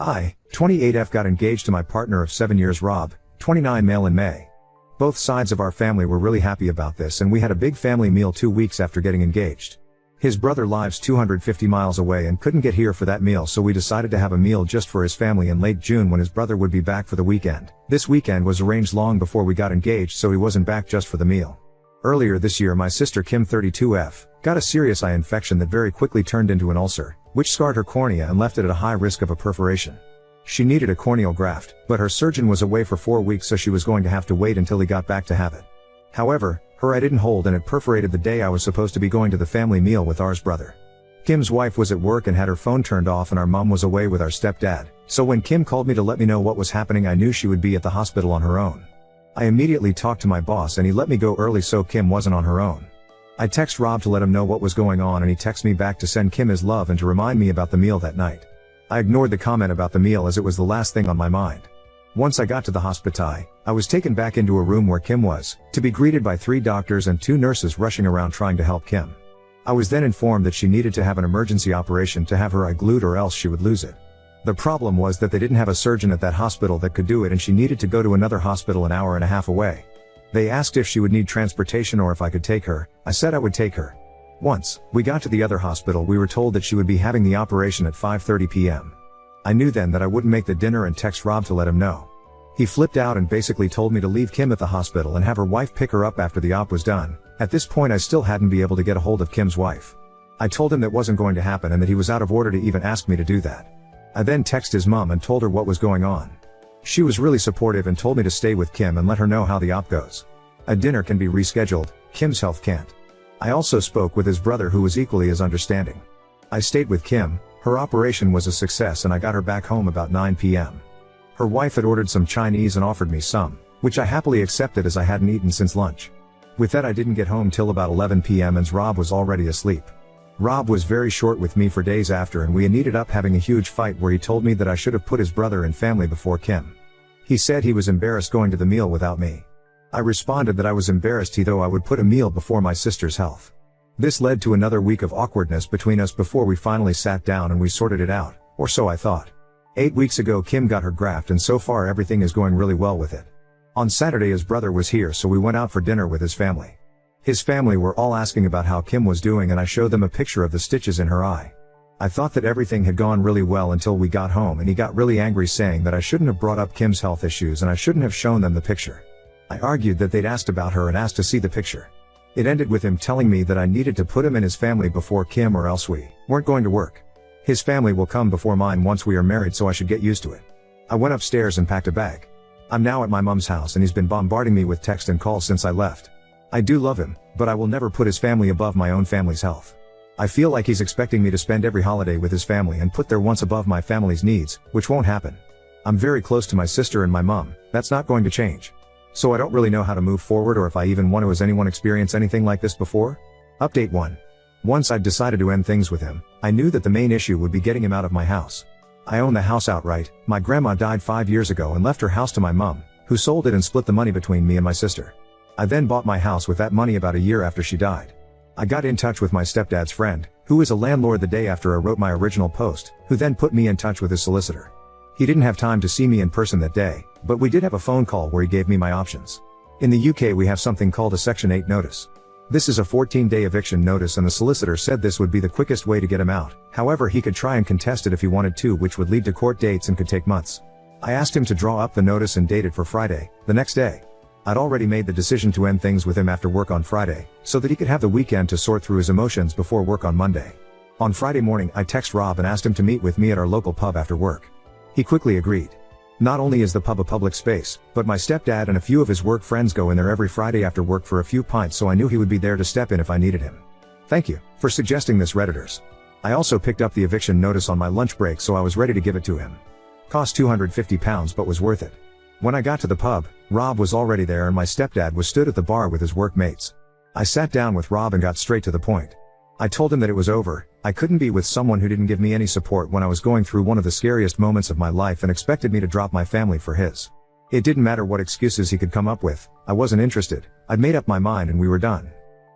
I, 28F, got engaged to my partner of 7 years Rob, 29 male in May. Both sides of our family were really happy about this, and we had a big family meal 2 weeks after getting engaged. His brother lives 250 miles away and couldn't get here for that meal, so we decided to have a meal just for his family in late June when his brother would be back for the weekend. This weekend was arranged long before we got engaged, so he wasn't back just for the meal. Earlier this year, my sister Kim, 32F, got a serious eye infection that very quickly turned into an ulcer, which scarred her cornea and left it at a high risk of a perforation. She needed a corneal graft, but her surgeon was away for 4 weeks, so she was going to have to wait until he got back to have it. However, her eye didn't hold and it perforated the day I was supposed to be going to the family meal with ours brother. Kim's wife was at work and had her phone turned off, and our mom was away with our stepdad, so when Kim called me to let me know what was happening, I knew she would be at the hospital on her own. I immediately talked to my boss and he let me go early so Kim wasn't on her own. I text Rob to let him know what was going on, and he texted me back to send Kim his love and to remind me about the meal that night. I ignored the comment about the meal as it was the last thing on my mind. Once I got to the hospital, I was taken back into a room where Kim was, to be greeted by 3 doctors and 2 nurses rushing around trying to help Kim. I was then informed that she needed to have an emergency operation to have her eye glued or else she would lose it. The problem was that they didn't have a surgeon at that hospital that could do it, and she needed to go to another hospital an hour and a half away. They asked if she would need transportation or if I could take her. I said I would take her. Once we got to the other hospital, we were told that she would be having the operation at 5:30 p.m. I knew then that I wouldn't make the dinner and text Rob to let him know. He flipped out and basically told me to leave Kim at the hospital and have her wife pick her up after the op was done. At this point I still hadn't been able to get a hold of Kim's wife. I told him that wasn't going to happen and that he was out of order to even ask me to do that. I then texted his mom and told her what was going on. She was really supportive and told me to stay with Kim and let her know how the op goes. A dinner can be rescheduled, Kim's health can't. I also spoke with his brother, who was equally as understanding. I stayed with Kim. Her operation was a success and I got her back home about 9 p.m. Her wife had ordered some Chinese and offered me some, which I happily accepted as I hadn't eaten since lunch. With that, I didn't get home till about 11 p.m. and Rob was already asleep. Rob was very short with me for days after, and we ended up having a huge fight where he told me that I should have put his brother and family before Kim. He said he was embarrassed going to the meal without me. I responded that I was embarrassed though I would put a meal before my sister's health. This led to another week of awkwardness between us before we finally sat down and we sorted it out, or so I thought. 8 weeks ago Kim got her graft and so far everything is going really well with it. On Saturday his brother was here, so we went out for dinner with his family. His family were all asking about how Kim was doing and I showed them a picture of the stitches in her eye. I thought that everything had gone really well until we got home and he got really angry, saying that I shouldn't have brought up Kim's health issues and I shouldn't have shown them the picture. I argued that they'd asked about her and asked to see the picture. It ended with him telling me that I needed to put him and his family before Kim or else we weren't going to work. His family will come before mine once we are married, so I should get used to it. I went upstairs and packed a bag. I'm now at my mom's house and he's been bombarding me with text and calls since I left. I do love him, but I will never put his family above my own family's health. I feel like he's expecting me to spend every holiday with his family and put their wants above my family's needs, which won't happen. I'm very close to my sister and my mom. That's not going to change. So I don't really know how to move forward or if I even want to. Has anyone experienced anything like this before? Update 1. Once I'd decided to end things with him, I knew that the main issue would be getting him out of my house. I own the house outright. My grandma died 5 years ago and left her house to my mom, who sold it and split the money between me and my sister. I then bought my house with that money about a year after she died. I got in touch with my stepdad's friend, who is a landlord, the day after I wrote my original post, who then put me in touch with his solicitor. He didn't have time to see me in person that day, but we did have a phone call where he gave me my options. In the UK we have something called a Section 8 notice. This is a 14-day eviction notice and the solicitor said this would be the quickest way to get him out. However, he could try and contest it if he wanted to, which would lead to court dates and could take months. I asked him to draw up the notice and date it for Friday, the next day. I'd already made the decision to end things with him after work on Friday, so that he could have the weekend to sort through his emotions before work on Monday. On Friday morning I texted Rob and asked him to meet with me at our local pub after work. He quickly agreed. Not only is the pub a public space, but my stepdad and a few of his work friends go in there every Friday after work for a few pints, so I knew he would be there to step in if I needed him. Thank you for suggesting this, Redditors. I also picked up the eviction notice on my lunch break, so I was ready to give it to him. Cost £250 but was worth it. When I got to the pub, Rob was already there and my stepdad was stood at the bar with his workmates. I sat down with Rob and got straight to the point. I told him that it was over. I couldn't be with someone who didn't give me any support when I was going through one of the scariest moments of my life and expected me to drop my family for his. It didn't matter what excuses he could come up with. I wasn't interested. I'd made up my mind and we were done.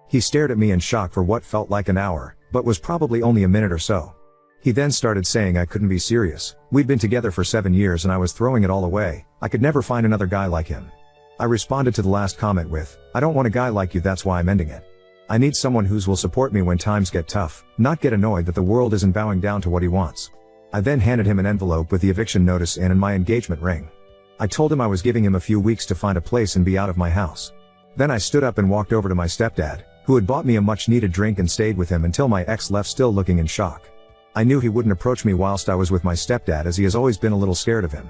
He stared at me in shock for what felt like an hour, but was probably only a minute or so. He then started saying I couldn't be serious. We'd been together for 7 years and I was throwing it all away. I could never find another guy like him. I responded to the last comment with, I don't want a guy like you, that's why I'm ending it. I need someone who will support me when times get tough, not get annoyed that the world isn't bowing down to what he wants. I then handed him an envelope with the eviction notice in and my engagement ring. I told him I was giving him a few weeks to find a place and be out of my house. Then I stood up and walked over to my stepdad, who had bought me a much needed drink, and stayed with him until my ex left, still looking in shock. I knew he wouldn't approach me whilst I was with my stepdad, as he has always been a little scared of him.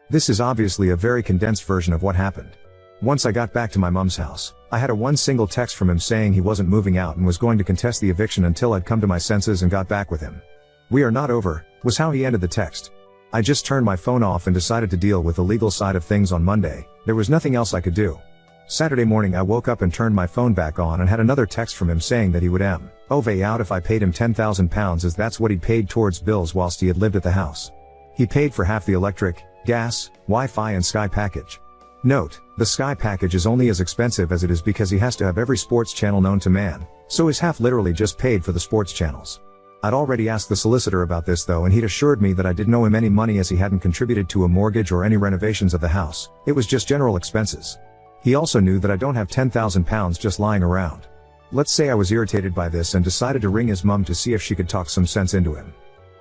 This is obviously a very condensed version of what happened. Once I got back to my mum's house, I had one single text from him saying he wasn't moving out and was going to contest the eviction until I'd come to my senses and got back with him. We are not over, was how he ended the text. I just turned my phone off and decided to deal with the legal side of things on Monday. There was nothing else I could do. Saturday morning I woke up and turned my phone back on and had another text from him saying that he would move out if I paid him £10,000, as that's what he paid towards bills whilst he had lived at the house. He paid for half the electric, gas, Wi-Fi and Sky package. Note, the Sky package is only as expensive as it is because he has to have every sports channel known to man, so his half literally just paid for the sports channels. I'd already asked the solicitor about this though, and he'd assured me that I didn't owe him any money as he hadn't contributed to a mortgage or any renovations of the house. It was just general expenses. He also knew that I don't have £10,000 just lying around. Let's say I was irritated by this and decided to ring his mum to see if she could talk some sense into him.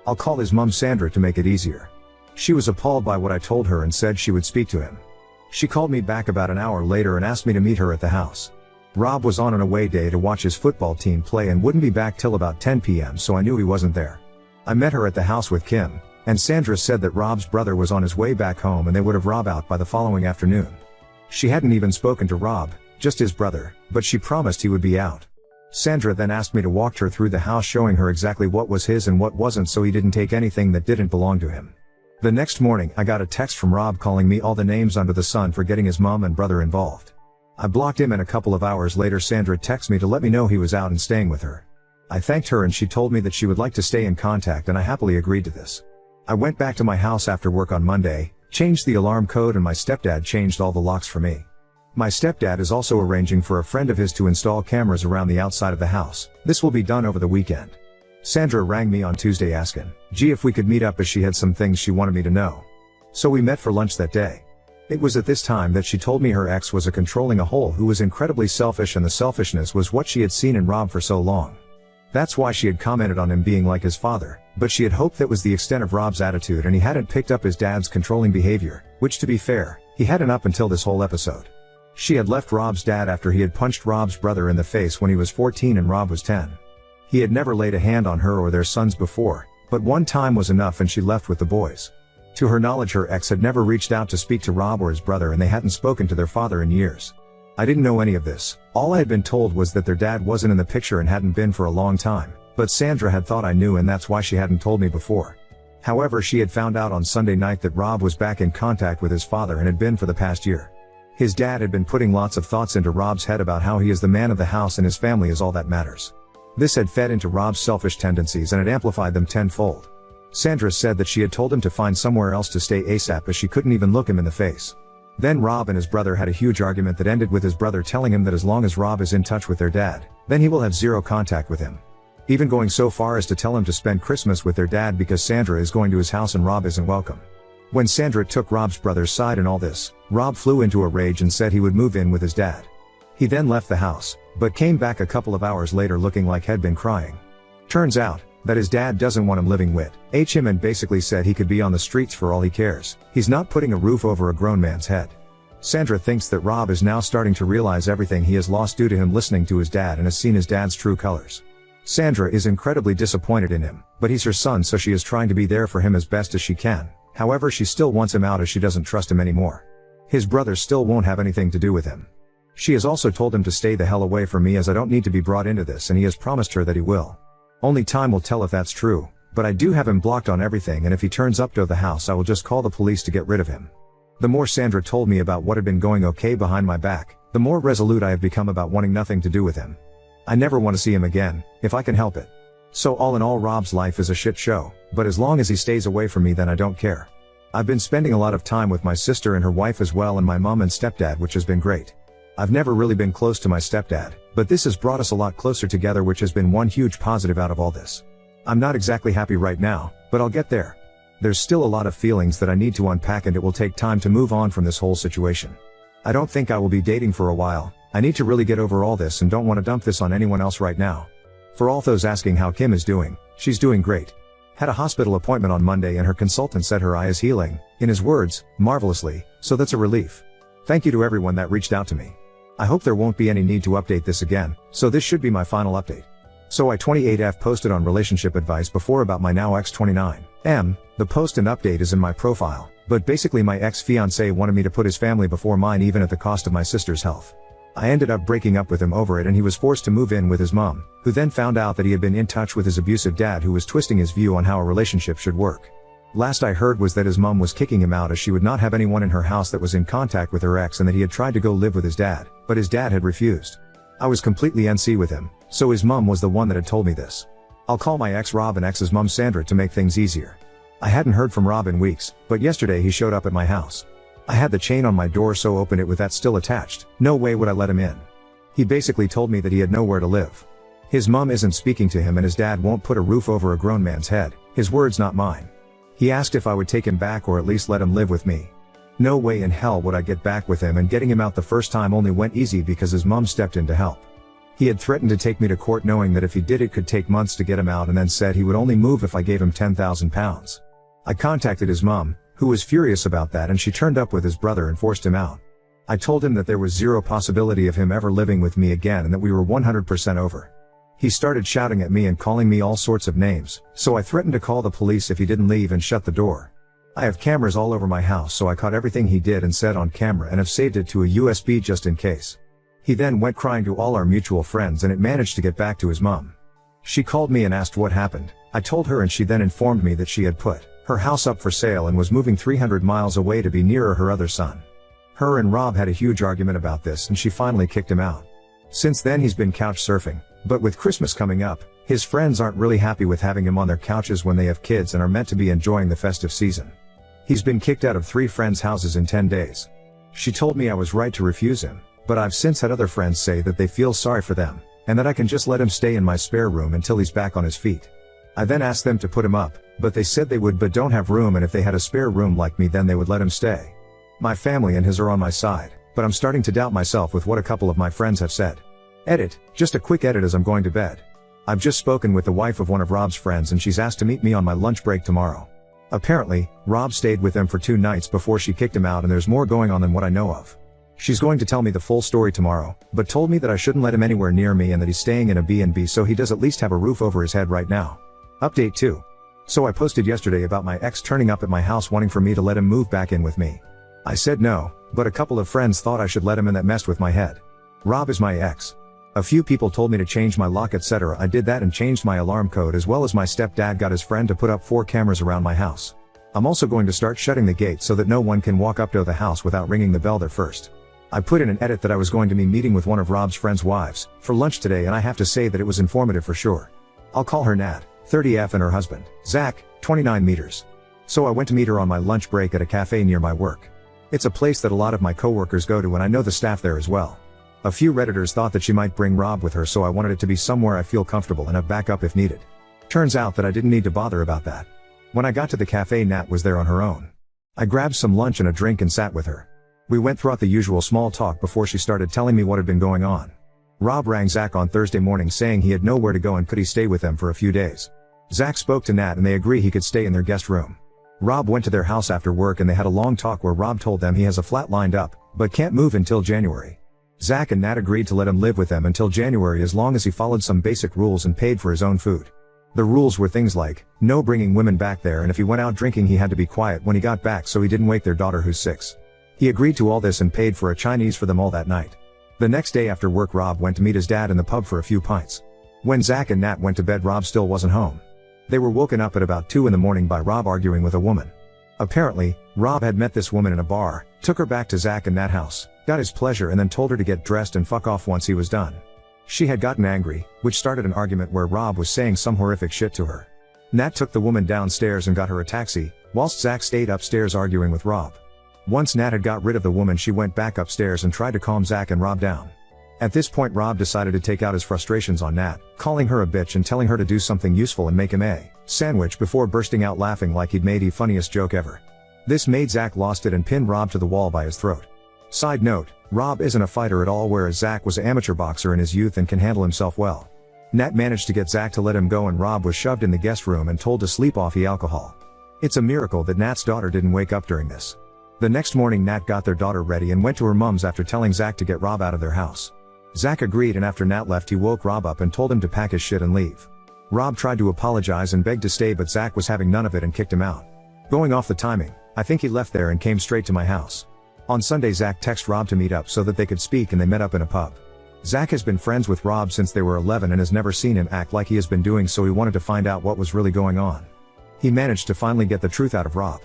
I'll call his mum Sandra to make it easier. She was appalled by what I told her and said she would speak to him. She called me back about an hour later and asked me to meet her at the house. Rob was on an away day to watch his football team play and wouldn't be back till about 10 p.m, so I knew he wasn't there. I met her at the house with Kim, and Sandra said that Rob's brother was on his way back home and they would have Rob out by the following afternoon. She hadn't even spoken to Rob, just his brother, but she promised he would be out. Sandra then asked me to walk her through the house, showing her exactly what was his and what wasn't, so he didn't take anything that didn't belong to him. The next morning I got a text from Rob calling me all the names under the sun for getting his mom and brother involved. I blocked him, and a couple of hours later Sandra texted me to let me know he was out and staying with her. I thanked her and she told me that she would like to stay in contact, and I happily agreed to this. I went back to my house after work on Monday, changed the alarm code, and my stepdad changed all the locks for me. My stepdad is also arranging for a friend of his to install cameras around the outside of the house. This will be done over the weekend. Sandra rang me on Tuesday asking, if we could meet up, as she had some things she wanted me to know. So we met for lunch that day. It was at this time that she told me her ex was a controlling a-hole who was incredibly selfish, and the selfishness was what she had seen in Rob for so long. That's why she had commented on him being like his father, but she had hoped that was the extent of Rob's attitude and he hadn't picked up his dad's controlling behavior, which, to be fair, he hadn't up until this whole episode. She had left Rob's dad after he had punched Rob's brother in the face when he was 14 and Rob was 10. He had never laid a hand on her or their sons before, but one time was enough and she left with the boys. To her knowledge, her ex had never reached out to speak to Rob or his brother, and they hadn't spoken to their father in years. I didn't know any of this. All I had been told was that their dad wasn't in the picture and hadn't been for a long time, but Sandra had thought I knew, and that's why she hadn't told me before. However, she had found out on Sunday night that Rob was back in contact with his father and had been for the past year. His dad had been putting lots of thoughts into Rob's head about how he is the man of the house and his family is all that matters. This had fed into Rob's selfish tendencies and had amplified them tenfold. Sandra said that she had told him to find somewhere else to stay ASAP, as she couldn't even look him in the face. Then Rob and his brother had a huge argument that ended with his brother telling him that as long as Rob is in touch with their dad, then he will have zero contact with him. Even going so far as to tell him to spend Christmas with their dad because Sandra is going to his house and Rob isn't welcome. When Sandra took Rob's brother's side in all this, Rob flew into a rage and said he would move in with his dad. He then left the house, but came back a couple of hours later looking like he'd been crying. Turns out that his dad doesn't want him living with him and basically said he could be on the streets for all he cares. He's not putting a roof over a grown man's head. Sandra thinks that Rob is now starting to realize everything he has lost due to him listening to his dad and has seen his dad's true colors. Sandra is incredibly disappointed in him, but he's her son, so she is trying to be there for him as best as she can. However, she still wants him out as she doesn't trust him anymore. His brother still won't have anything to do with him. She has also told him to stay the hell away from me, as I don't need to be brought into this, and he has promised her that he will. Only time will tell if that's true, but I do have him blocked on everything, and if he turns up to the house I will just call the police to get rid of him. The more Sandra told me about what had been going okay behind my back, the more resolute I have become about wanting nothing to do with him. I never want to see him again, if I can help it. So all in all, Rob's life is a shit show, but as long as he stays away from me then I don't care. I've been spending a lot of time with my sister and her wife as well, and my mom and stepdad, which has been great. I've never really been close to my stepdad, but this has brought us a lot closer together, which has been one huge positive out of all this. I'm not exactly happy right now, but I'll get there. There's still a lot of feelings that I need to unpack and it will take time to move on from this whole situation. I don't think I will be dating for a while. I need to really get over all this and don't want to dump this on anyone else right now. For all those asking how Kim is doing, she's doing great. Had a hospital appointment on Monday and her consultant said her eye is healing, in his words, marvelously, so that's a relief. Thank you to everyone that reached out to me. I hope there won't be any need to update this again, so this should be my final update. So I 28F posted on relationship advice before about my now ex 29M, the post and update is in my profile, but basically my ex-fiancé wanted me to put his family before mine even at the cost of my sister's health. I ended up breaking up with him over it and he was forced to move in with his mom, who then found out that he had been in touch with his abusive dad who was twisting his view on how a relationship should work. Last I heard was that his mom was kicking him out as she would not have anyone in her house that was in contact with her ex and that he had tried to go live with his dad, but his dad had refused. I was completely NC with him, so his mom was the one that had told me this. I'll call my ex Rob and ex's mom Sandra to make things easier. I hadn't heard from Rob in weeks, but yesterday he showed up at my house. I had the chain on my door so opened it with that still attached, no way would I let him in. He basically told me that he had nowhere to live. His mom isn't speaking to him and his dad won't put a roof over a grown man's head, his words not mine. He asked if I would take him back or at least let him live with me. No way in hell would I get back with him and getting him out the first time only went easy because his mom stepped in to help. He had threatened to take me to court knowing that if he did it could take months to get him out and then said he would only move if I gave him £10,000. I contacted his mom, who was furious about that and she turned up with his brother and forced him out. I told him that there was zero possibility of him ever living with me again and that we were 100% over. He started shouting at me and calling me all sorts of names, so I threatened to call the police if he didn't leave and shut the door. I have cameras all over my house so I caught everything he did and said on camera and have saved it to a USB just in case. He then went crying to all our mutual friends and it managed to get back to his mom. She called me and asked what happened. I told her and she then informed me that she had put her house up for sale and was moving 300 miles away to be nearer her other son. Her and Rob had a huge argument about this and she finally kicked him out. Since then he's been couch surfing, but with Christmas coming up, his friends aren't really happy with having him on their couches when they have kids and are meant to be enjoying the festive season. He's been kicked out of 3 friends' houses in 10 days. She told me I was right to refuse him, but I've since had other friends say that they feel sorry for them, and that I can just let him stay in my spare room until he's back on his feet. I then asked them to put him up, but they said they would but don't have room and if they had a spare room like me then they would let him stay. My family and his are on my side, but I'm starting to doubt myself with what a couple of my friends have said. Edit, just a quick edit as I'm going to bed. I've just spoken with the wife of one of Rob's friends and she's asked to meet me on my lunch break tomorrow. Apparently, Rob stayed with them for 2 nights before she kicked him out and there's more going on than what I know of. She's going to tell me the full story tomorrow, but told me that I shouldn't let him anywhere near me and that he's staying in a B&B so he does at least have a roof over his head right now. Update 2. So I posted yesterday about my ex turning up at my house wanting for me to let him move back in with me. I said no, but a couple of friends thought I should let him and that messed with my head. Rob is my ex. A few people told me to change my lock etc. I did that and changed my alarm code as well as my stepdad got his friend to put up 4 cameras around my house. I'm also going to start shutting the gate so that no one can walk up to the house without ringing the bell there first. I put in an edit that I was going to be meeting with one of Rob's friends' wives for lunch today and I have to say that it was informative for sure. I'll call her Nat, 30F and her husband, Zach, 29 meters. So I went to meet her on my lunch break at a cafe near my work. It's a place that a lot of my coworkers go to and I know the staff there as well. A few Redditors thought that she might bring Rob with her so I wanted it to be somewhere I feel comfortable and have backup if needed. Turns out that I didn't need to bother about that. When I got to the cafe Nat was there on her own. I grabbed some lunch and a drink and sat with her. We went throughout the usual small talk before she started telling me what had been going on. Rob rang Zach on Thursday morning saying he had nowhere to go and could he stay with them for a few days. Zach spoke to Nat and they agree he could stay in their guest room. Rob went to their house after work and they had a long talk where Rob told them he has a flat lined up, but can't move until January. Zach and Nat agreed to let him live with them until January as long as he followed some basic rules and paid for his own food. The rules were things like, no bringing women back there and if he went out drinking he had to be quiet when he got back so he didn't wake their daughter who's 6. He agreed to all this and paid for a Chinese for them all that night. The next day after work Rob went to meet his dad in the pub for a few pints. When Zach and Nat went to bed Rob still wasn't home. They were woken up at about 2 in the morning by Rob arguing with a woman. Apparently, Rob had met this woman in a bar, took her back to Zach and Nat's house, got his pleasure and then told her to get dressed and fuck off once he was done. She had gotten angry, which started an argument where Rob was saying some horrific shit to her. Nat took the woman downstairs and got her a taxi, whilst Zach stayed upstairs arguing with Rob. Once Nat had got rid of the woman she went back upstairs and tried to calm Zach and Rob down. At this point Rob decided to take out his frustrations on Nat, calling her a bitch and telling her to do something useful and make him a sandwich before bursting out laughing like he'd made the funniest joke ever. This made Zach lost it and pinned Rob to the wall by his throat. Side note, Rob isn't a fighter at all, whereas Zach was an amateur boxer in his youth and can handle himself well. Nat managed to get Zach to let him go and Rob was shoved in the guest room and told to sleep off the alcohol. It's a miracle that Nat's daughter didn't wake up during this. The next morning Nat got their daughter ready and went to her mom's after telling Zach to get Rob out of their house. Zach agreed and after Nat left he woke Rob up and told him to pack his shit and leave. Rob tried to apologize and begged to stay but Zach was having none of it and kicked him out. Going off the timing, I think he left there and came straight to my house. On Sunday Zach texted Rob to meet up so that they could speak and they met up in a pub. Zach has been friends with Rob since they were 11 and has never seen him act like he has been doing, so he wanted to find out what was really going on. He managed to finally get the truth out of Rob.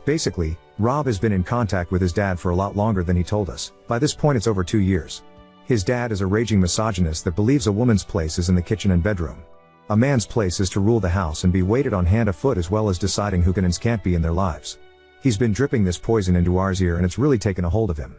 Basically, Rob has been in contact with his dad for a lot longer than he told us. By this point it's over 2 years. His dad is a raging misogynist that believes a woman's place is in the kitchen and bedroom. A man's place is to rule the house and be waited on hand or foot as well as deciding who can and can't be in their lives. He's been dripping this poison into our ear and it's really taken a hold of him.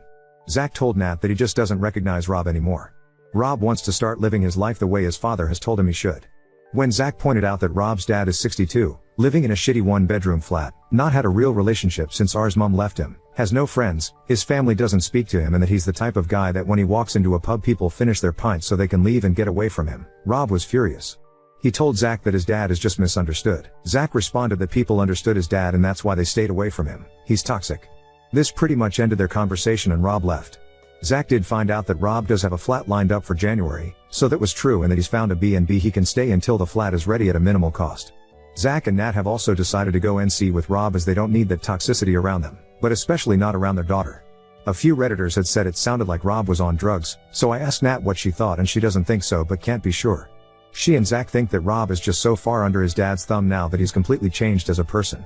Zach told Nat that he just doesn't recognize Rob anymore. Rob wants to start living his life the way his father has told him he should. When Zach pointed out that Rob's dad is 62, living in a shitty one-bedroom flat, not had a real relationship since ours mom left him, has no friends, his family doesn't speak to him and that he's the type of guy that when he walks into a pub people finish their pints so they can leave and get away from him, Rob was furious. He told Zach that his dad is just misunderstood. Zach responded that people understood his dad and that's why they stayed away from him. He's toxic. This pretty much ended their conversation and Rob left. Zach did find out that Rob does have a flat lined up for January, so that was true and that he's found a B&B he can stay until the flat is ready at a minimal cost. Zach and Nat have also decided to go NC with Rob as they don't need that toxicity around them, but especially not around their daughter. A few Redditors had said it sounded like Rob was on drugs, so I asked Nat what she thought and she doesn't think so but can't be sure. She and Zach think that Rob is just so far under his dad's thumb now that he's completely changed as a person.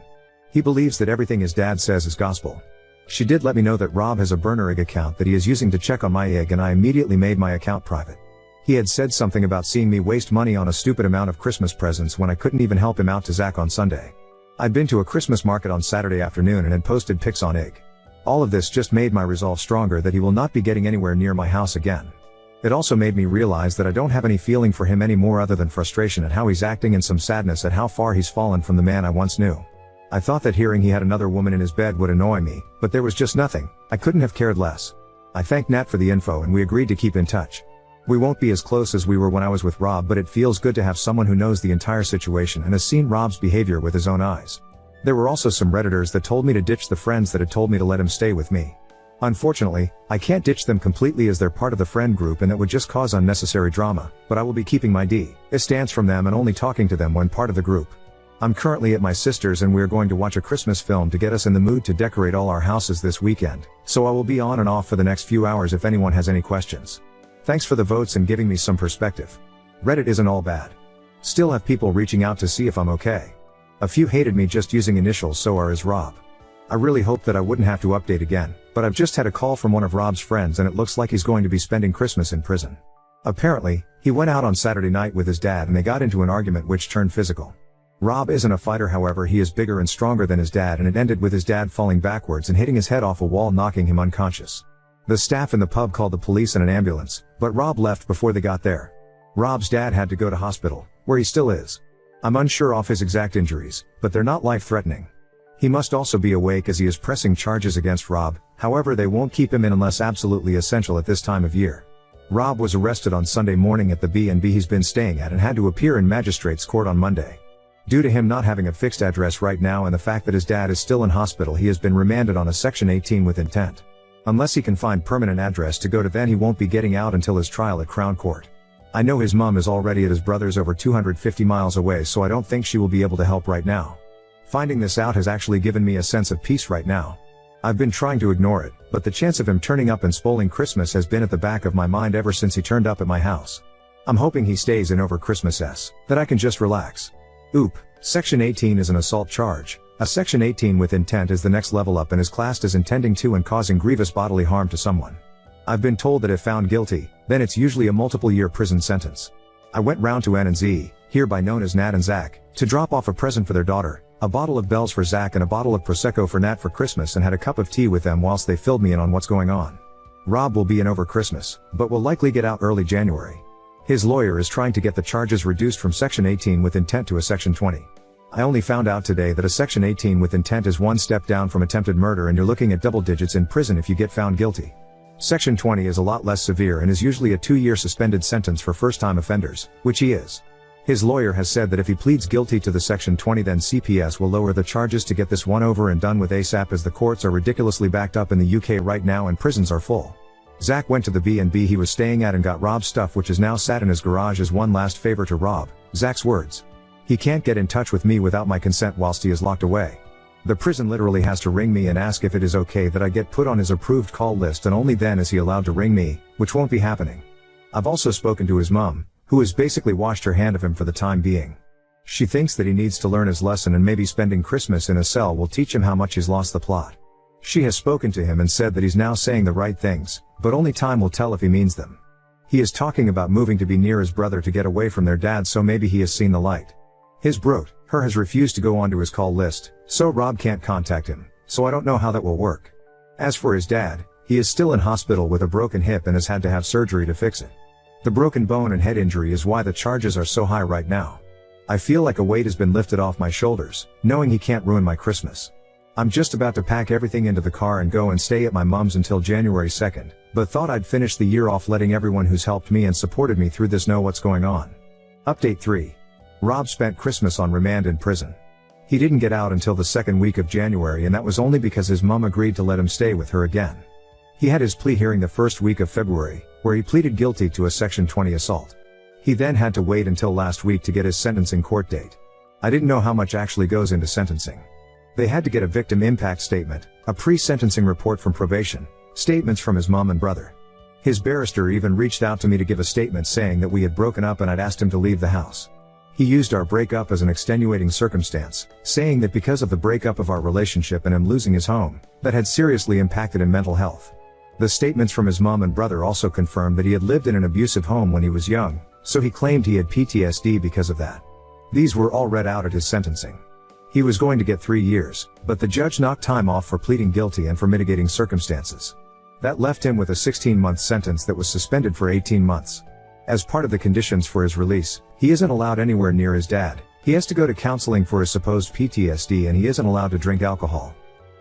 He believes that everything his dad says is gospel. She did let me know that Rob has a burner egg account that he is using to check on my egg and I immediately made my account private. He had said something about seeing me waste money on a stupid amount of Christmas presents when I couldn't even help him out to Zach on Sunday. I'd been to a Christmas market on Saturday afternoon and had posted pics on egg. All of this just made my resolve stronger that he will not be getting anywhere near my house again. It also made me realize that I don't have any feeling for him anymore other than frustration at how he's acting and some sadness at how far he's fallen from the man I once knew. I thought that hearing he had another woman in his bed would annoy me, but there was just nothing. I couldn't have cared less. I thanked Nat for the info and we agreed to keep in touch. We won't be as close as we were when I was with Rob, but it feels good to have someone who knows the entire situation and has seen Rob's behavior with his own eyes. There were also some Redditors that told me to ditch the friends that had told me to let him stay with me. Unfortunately, I can't ditch them completely as they're part of the friend group and that would just cause unnecessary drama, but I will be keeping my distance from them and only talking to them when part of the group. I'm currently at my sister's and we're going to watch a Christmas film to get us in the mood to decorate all our houses this weekend, so I will be on and off for the next few hours if anyone has any questions. Thanks for the votes and giving me some perspective. Reddit isn't all bad. Still have people reaching out to see if I'm okay. A few hated me just using initials, so is Rob. I really hope that I wouldn't have to update again, but I've just had a call from one of Rob's friends and it looks like he's going to be spending Christmas in prison. Apparently, he went out on Saturday night with his dad and they got into an argument which turned physical. Rob isn't a fighter, however he is bigger and stronger than his dad and it ended with his dad falling backwards and hitting his head off a wall, knocking him unconscious. The staff in the pub called the police and an ambulance, but Rob left before they got there. Rob's dad had to go to hospital, where he still is. I'm unsure of his exact injuries, but they're not life-threatening. He must also be awake as he is pressing charges against Rob, however they won't keep him in unless absolutely essential at this time of year. Rob was arrested on Sunday morning at the B&B he's been staying at and had to appear in magistrate's court on Monday. Due to him not having a fixed address right now and the fact that his dad is still in hospital, he has been remanded on a Section 18 with intent. Unless he can find permanent address to go to, then he won't be getting out until his trial at Crown Court. I know his mom is already at his brother's over 250 miles away, so I don't think she will be able to help right now. Finding this out has actually given me a sense of peace right now. I've been trying to ignore it, but the chance of him turning up and spoiling Christmas has been at the back of my mind ever since he turned up at my house. I'm hoping he stays in over Christmas that I can just relax. Oop, Section 18 is an assault charge. A Section 18 with intent is the next level up and is classed as intending to and causing grievous bodily harm to someone. I've been told that if found guilty, then it's usually a multiple-year prison sentence. I went round to N&Z, hereby known as Nat and Zach, to drop off a present for their daughter, a bottle of Bells for Zach and a bottle of Prosecco for Nat for Christmas, and had a cup of tea with them whilst they filled me in on what's going on. Rob will be in over Christmas, but will likely get out early January. His lawyer is trying to get the charges reduced from Section 18 with intent to a Section 20. I only found out today that a Section 18 with intent is one step down from attempted murder and you're looking at double digits in prison if you get found guilty. Section 20 is a lot less severe and is usually a 2-year suspended sentence for first-time offenders, which he is. His lawyer has said that if he pleads guilty to the Section 20 then CPS will lower the charges to get this one over and done with ASAP, as the courts are ridiculously backed up in the UK right now and prisons are full. Zach went to the B&B he was staying at and got Rob's stuff, which is now sat in his garage as one last favor to Rob, Zach's words. He can't get in touch with me without my consent whilst he is locked away. The prison literally has to ring me and ask if it is okay that I get put on his approved call list, and only then is he allowed to ring me, which won't be happening. I've also spoken to his mum, who has basically washed her hand of him for the time being. She thinks that he needs to learn his lesson and maybe spending Christmas in a cell will teach him how much he's lost the plot. She has spoken to him and said that he's now saying the right things, but only time will tell if he means them. He is talking about moving to be near his brother to get away from their dad, so maybe he has seen the light. His her has refused to go onto his call list, so Rob can't contact him, so I don't know how that will work. As for his dad, he is still in hospital with a broken hip and has had to have surgery to fix it. The broken bone and head injury is why the charges are so high right now. I feel like a weight has been lifted off my shoulders, knowing he can't ruin my Christmas. I'm just about to pack everything into the car and go and stay at my mom's until January 2nd, but thought I'd finish the year off letting everyone who's helped me and supported me through this know what's going on. Update 3. Rob spent Christmas on remand in prison. He didn't get out until the second week of January, and that was only because his mum agreed to let him stay with her again. He had his plea hearing the first week of February, where he pleaded guilty to a Section 20 assault. He then had to wait until last week to get his sentencing court date. I didn't know how much actually goes into sentencing. They had to get a victim impact statement, a pre-sentencing report from probation, statements from his mom and brother. His barrister even reached out to me to give a statement saying that we had broken up and I'd asked him to leave the house. He used our breakup as an extenuating circumstance, saying that because of the breakup of our relationship and him losing his home, that had seriously impacted his mental health. The statements from his mom and brother also confirmed that he had lived in an abusive home when he was young, so he claimed he had PTSD because of that. These were all read out at his sentencing. He was going to get 3 years, but the judge knocked time off for pleading guilty and for mitigating circumstances. That left him with a 16-month sentence that was suspended for 18 months. As part of the conditions for his release, he isn't allowed anywhere near his dad, he has to go to counseling for his supposed PTSD, and he isn't allowed to drink alcohol.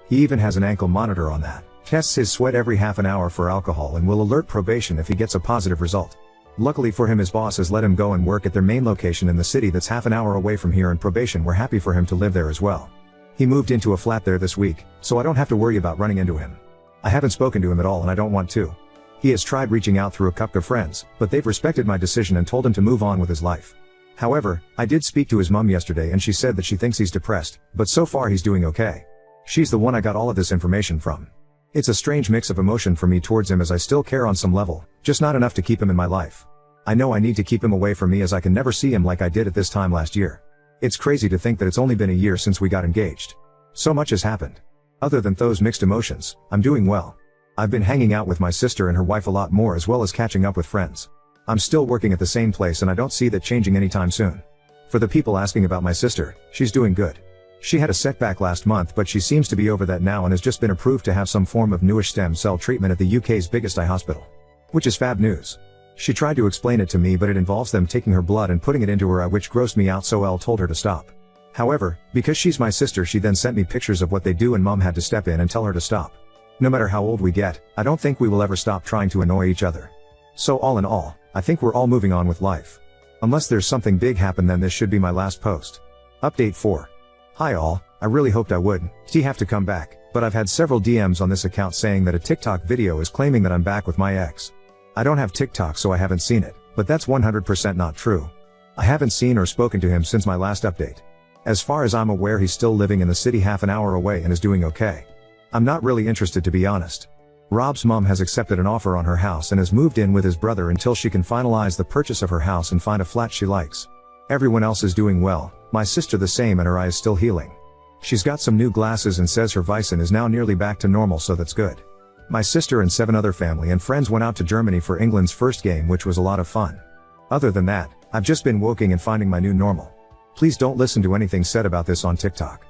He even has an ankle monitor on that, tests his sweat every half an hour for alcohol, and will alert probation if he gets a positive result. Luckily for him, his boss has let him go and work at their main location in the city that's half an hour away from here, and probation were happy for him to live there as well. He moved into a flat there this week, so I don't have to worry about running into him. I haven't spoken to him at all and I don't want to. He has tried reaching out through a couple of friends, but they've respected my decision and told him to move on with his life. However, I did speak to his mum yesterday and she said that she thinks he's depressed, but so far he's doing okay. She's the one I got all of this information from. It's a strange mix of emotion for me towards him, as I still care on some level, just not enough to keep him in my life. I know I need to keep him away from me, as I can never see him like I did at this time last year. It's crazy to think that it's only been a year since we got engaged. So much has happened. Other than those mixed emotions, I'm doing well. I've been hanging out with my sister and her wife a lot more, as well as catching up with friends. I'm still working at the same place and I don't see that changing anytime soon. For the people asking about my sister, she's doing good. She had a setback last month, but she seems to be over that now and has just been approved to have some form of newish stem cell treatment at the UK's biggest eye hospital. Which is fab news. She tried to explain it to me, but it involves them taking her blood and putting it into her eye, which grossed me out, so Elle told her to stop. However, because she's my sister, she then sent me pictures of what they do and Mom had to step in and tell her to stop. No matter how old we get, I don't think we will ever stop trying to annoy each other. So all in all, I think we're all moving on with life. Unless there's something big happen, then this should be my last post. Update 4. Hi all, I really hoped I would have to come back, but I've had several DMs on this account saying that a TikTok video is claiming that I'm back with my ex. I don't have TikTok, so I haven't seen it, but that's 100% not true. I haven't seen or spoken to him since my last update. As far as I'm aware, he's still living in the city half an hour away and is doing okay. I'm not really interested, to be honest. Rob's mom has accepted an offer on her house and has moved in with his brother until she can finalize the purchase of her house and find a flat she likes. Everyone else is doing well, my sister the same, and her eye is still healing. She's got some new glasses and says her vision is now nearly back to normal, so that's good. My sister and 7 other family and friends went out to Germany for England's first game, which was a lot of fun. Other than that, I've just been working and finding my new normal. Please don't listen to anything said about this on TikTok.